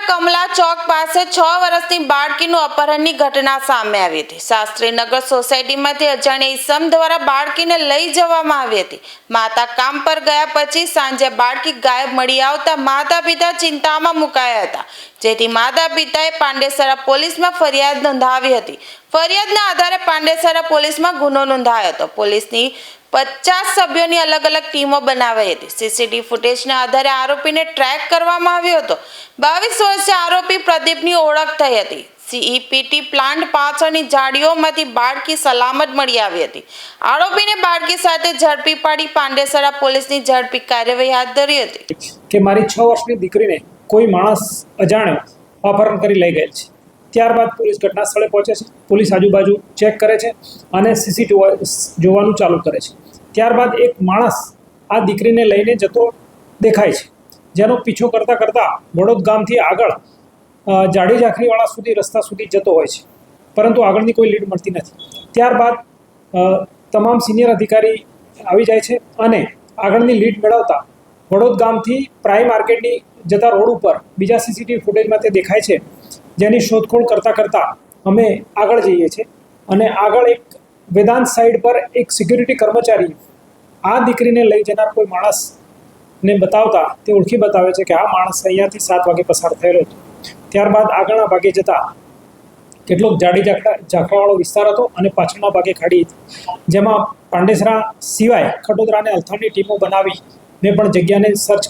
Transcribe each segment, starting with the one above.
કમલા ચોક પાસે 6 વર્ષની બાળકીનું અપહરણની ઘટના સામે આવી હતી। શાસ્ત્રીનગર સોસાયટીમાંથી અજાણ્યા ઈસમ દ્વારા બાળકીને લઈ જવામાં આવી હતી। માતા કામ પર ગયા પછી સાંજે બાળકી ગાયબ મળી આવતા માતા પિતા ચિંતામાં મુકાયા હતા, જેથી માતા પિતાએ પાંડેસરા પોલીસમાં ફરિયાદ નોંધાવી હતી। ફરિયાદના આધારે પાંડેસરા પોલીસમાં ગુનો નોંધાયો હતો। પોલીસની 50 સભ્યોની અલગ અલગ ટીમો બનાવાઈ હતી। સીસીટીવી ફૂટેજના આધારે આરોપીને ટ્રેક કરવામાં આવ્યો હતો। 22 વર્ષીય આરોપી પ્રદીપની ઓળખ થઈ હતી। સીઈપીટી પ્લાન્ટ પાછળની જાળીઓમાંથી બાળકી સલામત મળી આવી હતી। આરોપીને બાળકી સાથે ઝડપી પાડી પાંડેસરા પોલીસની ઝડપી કાર્યવાહી હાથ ધરી હતી કે મારી 6 વર્ષની દીકરીને કોઈ માણસ અજાણ્યો અપહરણ કરી લઈ ગયેલ છે। ત્યારબાદ પોલીસ ઘટના સ્થળે પહોંચે છે। પોલીસ આજુબાજુ ચેક કરે છે અને સીસીટીવી જોવાનું ચાલુ કરે છે। ત્યારબાદ એક માણસ આ દીકરીને લઈને જતો દેખાય છે, જેનો પીછો કરતાં કરતાં વડોદ ગામથી આગળ જાડી ઝાંખરીવાળા સુધી રસ્તા સુધી જતો હોય છે, પરંતુ આગળની કોઈ લીડ મળતી નથી। ત્યારબાદ તમામ સિનિયર અધિકારી આવી જાય છે અને આગળની લીડ મેળવતા વડોદ ગામથી પ્રાઇમ માર્કેટની જતા રોડ ઉપર બીજા સીસીટીવી ફૂટેજમાં તે દેખાય છે, જેની શોધખોળ કરતાં અમે આગળ જઈએ છીએ અને આગળ એક વેદાંત સાઈડ પર એક સિક્યુરિટી કર્મચારી આ દીકરીને લઈ જનાર કોઈ માણસને બતાવતા તે ઓળખી બતાવે છે કે આ માણસ અહીંયાથી 7 વાગે પસાર થયેલો હતો। ત્યારબાદ આગળના ભાગે જતાં કેટલોક જાડી ઝાંખરાવાળો વિસ્તાર હતો અને પાછળના ભાગે ખાડી હતી, જેમાં પાંડેસરા સિવાય ખટોદરા અને અલથાણની ટીમો બનાવીને પણ જગ્યાને સર્ચ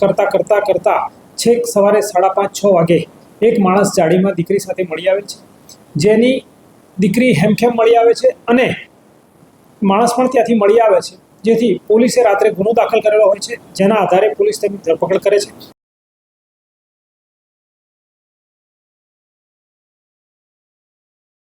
કરતાં છેક સવારે 5:30-6 વાગે એક માણસ જાડીમાં દીકરી સાથે મળી આવે છે, જેની દીકરી હેમખેમ મળી આવે છે અને માણસ પણ ત્યાંથી મળી આવે છે, જેથી પોલીસે રાત્રે ગુનો દાખલ કરેલો હોય છે, જેના આધારે પોલીસ તેની ધરપકડ કરે છે।